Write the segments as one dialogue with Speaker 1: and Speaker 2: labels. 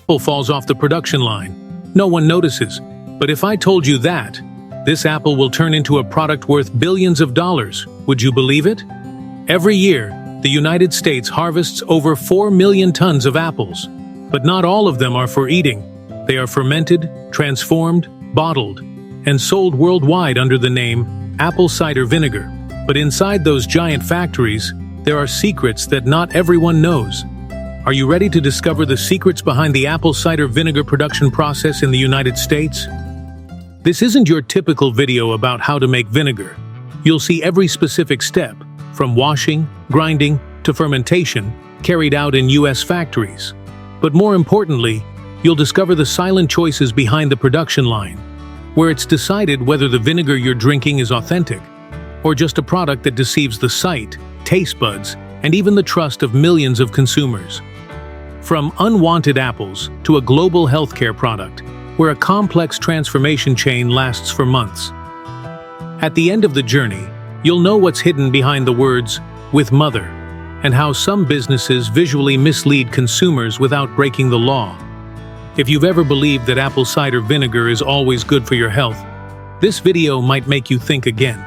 Speaker 1: apple falls off the production line. No one notices. But if I told you that this apple will turn into a product worth billions of dollars, would you believe it? Every year, the United States harvests over 4 million tons of apples. But not all of them are for eating. They are fermented, transformed, bottled, and sold worldwide under the name apple cider vinegar. But inside those giant factories, there are secrets that not everyone knows. Are you ready to discover the secrets behind the apple cider vinegar production process in the United States? This isn't your typical video about how to make vinegar. You'll see every specific step, from washing, grinding, to fermentation, carried out in US factories. But more importantly, you'll discover the silent choices behind the production line, where it's decided whether the vinegar you're drinking is authentic, or just a product that deceives the sight, taste buds, and even the trust of millions of consumers. From unwanted apples to a global healthcare product, where a complex transformation chain lasts for months. At the end of the journey, you'll know what's hidden behind the words, "with mother," and how some businesses visually mislead consumers without breaking the law. If you've ever believed that apple cider vinegar is always good for your health, this video might make you think again.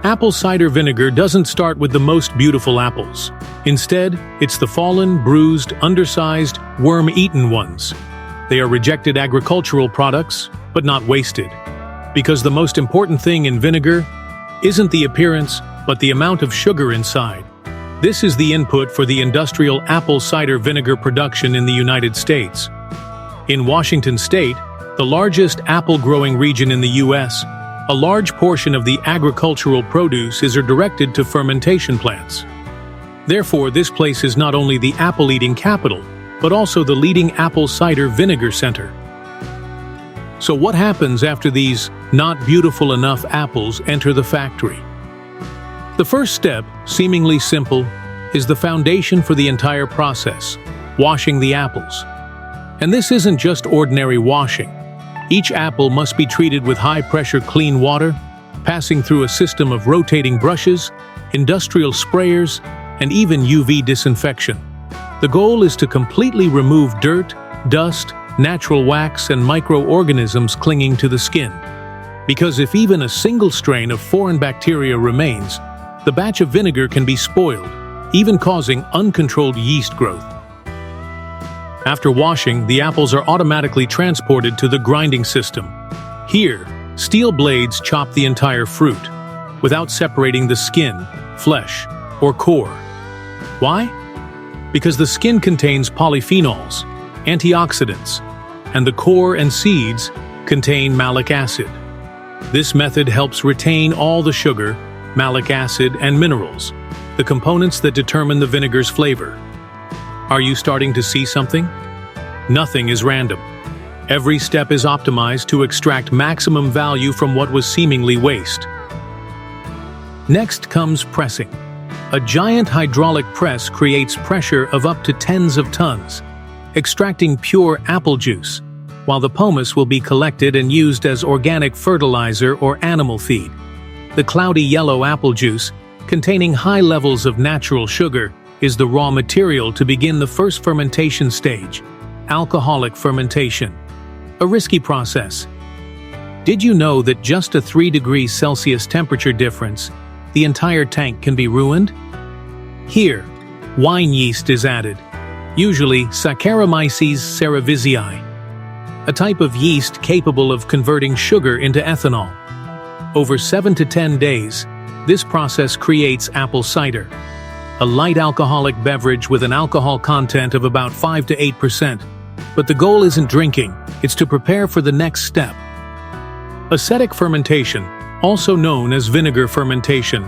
Speaker 1: Apple cider vinegar doesn't start with the most beautiful apples. Instead, it's the fallen, bruised, undersized, worm-eaten ones. They are rejected agricultural products, but not wasted. Because the most important thing in vinegar isn't the appearance, but the amount of sugar inside. This is the input for the industrial apple cider vinegar production in the United States. In Washington state, the largest apple-growing region in the US, a large portion of the agricultural produce is directed to fermentation plants. Therefore, this place is not only the apple-eating capital, but also the leading apple cider vinegar center. So what happens after these not beautiful enough apples enter the factory? The first step, seemingly simple, is the foundation for the entire process, washing the apples. And this isn't just ordinary washing. Each apple must be treated with high-pressure clean water, passing through a system of rotating brushes, industrial sprayers, and even UV disinfection. The goal is to completely remove dirt, dust, natural wax, and microorganisms clinging to the skin. Because if even a single strain of foreign bacteria remains, the batch of vinegar can be spoiled, even causing uncontrolled yeast growth. After washing, the apples are automatically transported to the grinding system. Here, steel blades chop the entire fruit, without separating the skin, flesh, or core. Why? Because the skin contains polyphenols, antioxidants, and the core and seeds contain malic acid. This method helps retain all the sugar, malic acid, and minerals, the components that determine the vinegar's flavor. Are you starting to see something? Nothing is random. Every step is optimized to extract maximum value from what was seemingly waste. Next comes pressing. A giant hydraulic press creates pressure of up to tens of tons, extracting pure apple juice, while the pomace will be collected and used as organic fertilizer or animal feed. The cloudy yellow apple juice, containing high levels of natural sugar, is the raw material to begin the first fermentation stage, alcoholic fermentation. A risky process. Did you know that just a 3 degrees Celsius temperature difference, the entire tank can be ruined? Here, wine yeast is added, usually Saccharomyces cerevisiae, a type of yeast capable of converting sugar into ethanol. Over 7 to 10 days, this process creates apple cider, a light alcoholic beverage with an alcohol content of about 5 to 8%. But the goal isn't drinking, it's to prepare for the next step. Acetic fermentation, also known as vinegar fermentation.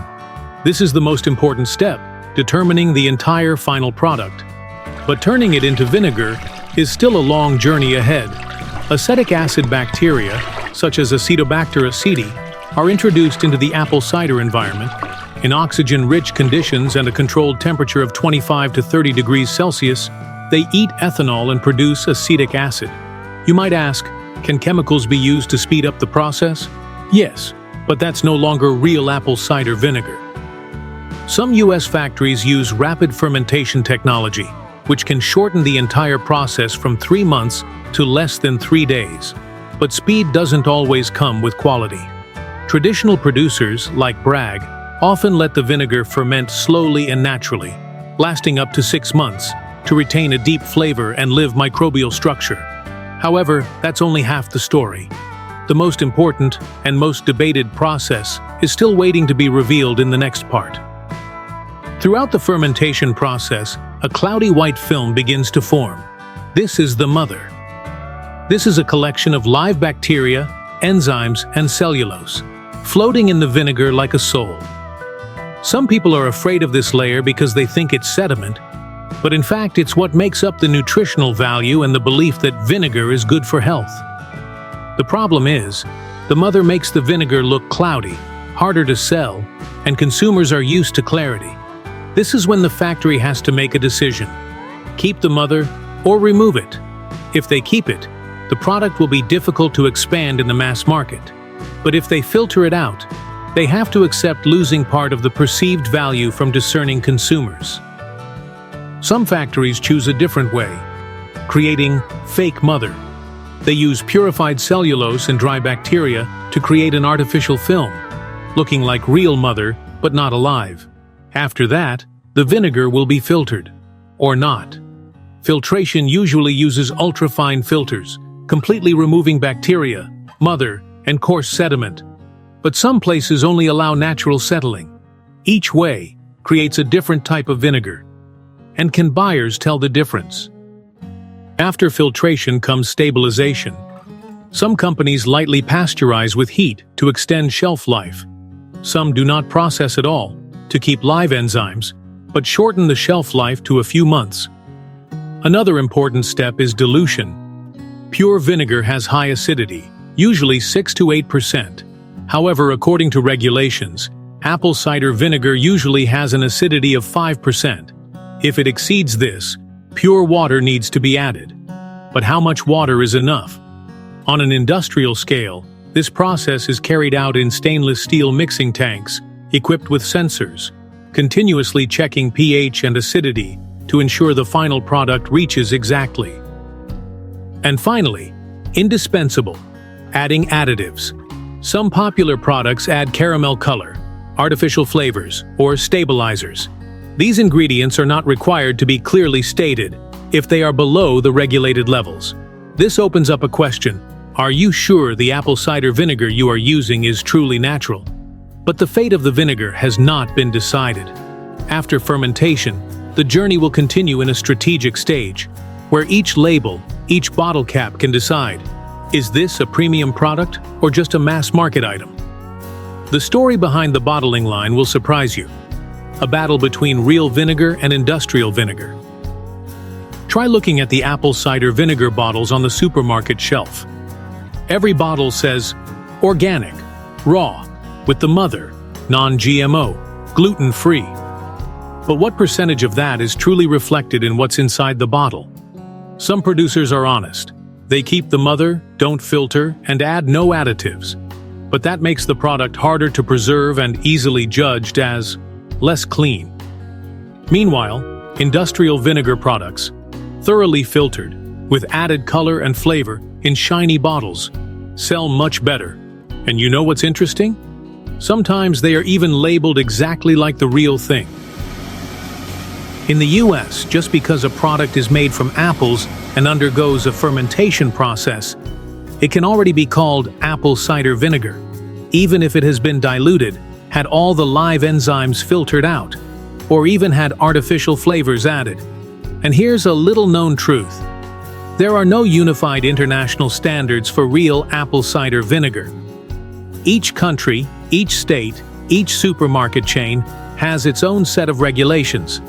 Speaker 1: This is the most important step, determining the entire final product. But turning it into vinegar is still a long journey ahead. Acetic acid bacteria, such as Acetobacter aceti, are introduced into the apple cider environment. In oxygen-rich conditions and a controlled temperature of 25 to 30 degrees Celsius, they eat ethanol and produce acetic acid. You might ask, can chemicals be used to speed up the process? Yes, but that's no longer real apple cider vinegar. Some US factories use rapid fermentation technology, which can shorten the entire process from 3 months to less than 3 days. But speed doesn't always come with quality. Traditional producers, like Bragg, often let the vinegar ferment slowly and naturally, lasting up to 6 months, to retain a deep flavor and live microbial structure. However, that's only half the story. The most important and most debated process is still waiting to be revealed in the next part. Throughout the fermentation process, a cloudy white film begins to form. This is the mother. This is a collection of live bacteria, enzymes, and cellulose, floating in the vinegar like a soul. Some people are afraid of this layer because they think it's sediment, but in fact it's what makes up the nutritional value and the belief that vinegar is good for health. The problem is, the mother makes the vinegar look cloudy, harder to sell, and consumers are used to clarity. This is when the factory has to make a decision: keep the mother or remove it. If they keep it, the product will be difficult to expand in the mass market. But if they filter it out, they have to accept losing part of the perceived value from discerning consumers. Some factories choose a different way, creating fake mother. They use purified cellulose and dry bacteria to create an artificial film, looking like real mother but not alive. After that, the vinegar will be filtered, or not. Filtration usually uses ultrafine filters, completely removing bacteria, mother, and coarse sediment. But some places only allow natural settling. Each way creates a different type of vinegar. And can buyers tell the difference? After filtration comes stabilization. Some companies lightly pasteurize with heat to extend shelf life. Some do not process at all to keep live enzymes, but shorten the shelf life to a few months. Another important step is dilution. Pure vinegar has high acidity, usually 6 to 8%. However, according to regulations, apple cider vinegar usually has an acidity of 5%. If it exceeds this, pure water needs to be added. But how much water is enough? On an industrial scale, this process is carried out in stainless steel mixing tanks, equipped with sensors, continuously checking pH and acidity to ensure the final product reaches exactly. And finally, indispensable, adding additives. Some popular products add caramel color, artificial flavors, or stabilizers. These ingredients are not required to be clearly stated if they are below the regulated levels. This opens up a question: are you sure the apple cider vinegar you are using is truly natural? But the fate of the vinegar has not been decided. After fermentation, the journey will continue in a strategic stage, where each label, each bottle cap can decide, is this a premium product or just a mass market item? The story behind the bottling line will surprise you. A battle between real vinegar and industrial vinegar. Try looking at the apple cider vinegar bottles on the supermarket shelf. Every bottle says, organic, raw, with the mother, non-GMO, gluten-free. But what percentage of that is truly reflected in what's inside the bottle? Some producers are honest. They keep the mother, don't filter, and add no additives. But that makes the product harder to preserve and easily judged as less clean. Meanwhile, industrial vinegar products, thoroughly filtered, with added color and flavor in shiny bottles, sell much better. And you know what's interesting? Sometimes they are even labeled exactly like the real thing. In the US, just because a product is made from apples and undergoes a fermentation process, it can already be called apple cider vinegar, even if it has been diluted, had all the live enzymes filtered out, or even had artificial flavors added. And here's a little-known truth. There are no unified international standards for real apple cider vinegar. Each country, each state, each supermarket chain has its own set of regulations.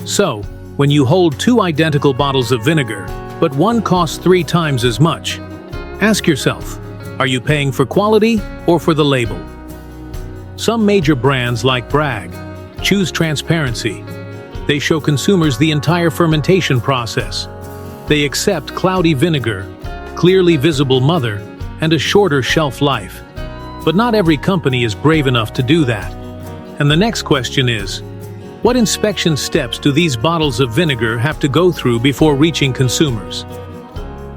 Speaker 1: So, when you hold 2 identical bottles of vinegar, but one costs 3 times as much, ask yourself, are you paying for quality or for the label? Some major brands like Bragg choose transparency. They show consumers the entire fermentation process. They accept cloudy vinegar, clearly visible mother, and a shorter shelf life. But not every company is brave enough to do that. And the next question is, What inspection steps do these bottles of vinegar have to go through before reaching consumers?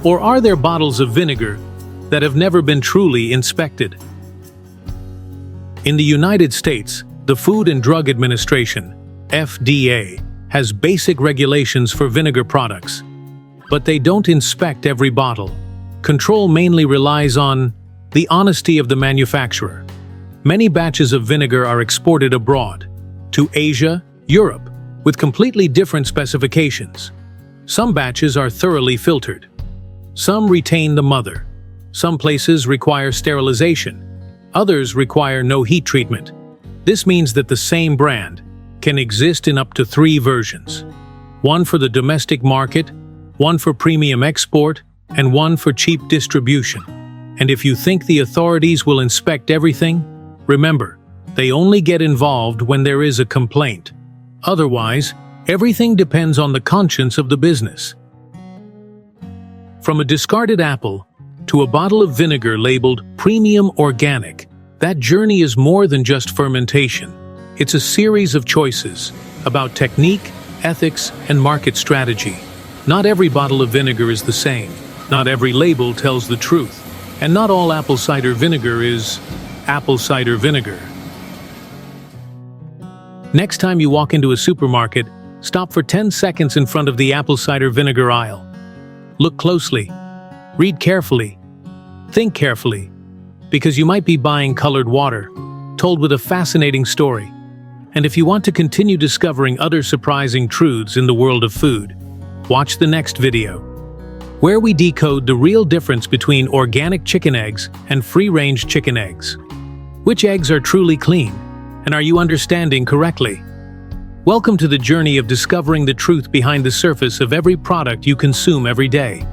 Speaker 1: Or are there bottles of vinegar that have never been truly inspected? In the United States, the Food and Drug Administration, FDA, has basic regulations for vinegar products, but they don't inspect every bottle. Control mainly relies on the honesty of the manufacturer. Many batches of vinegar are exported abroad, to Asia, Europe, with completely different specifications. Some batches are thoroughly filtered. Some retain the mother. Some places require sterilization. Others require no heat treatment. This means that the same brand can exist in up to 3 versions. One for the domestic market, one for premium export, and one for cheap distribution. And if you think the authorities will inspect everything, remember, they only get involved when there is a complaint. Otherwise, everything depends on the conscience of the business. From a discarded apple to a bottle of vinegar labeled premium organic, that journey is more than just fermentation. It's a series of choices about technique, ethics, and market strategy. Not every bottle of vinegar is the same. Not every label tells the truth. And not all apple cider vinegar is apple cider vinegar. Next time you walk into a supermarket, stop for 10 seconds in front of the apple cider vinegar aisle. Look closely. Read carefully. Think carefully. Because you might be buying colored water, told with a fascinating story. And if you want to continue discovering other surprising truths in the world of food, watch the next video, where we decode the real difference between organic chicken eggs and free-range chicken eggs. Which eggs are truly clean? And are you understanding correctly? Welcome to the journey of discovering the truth behind the surface of every product you consume every day.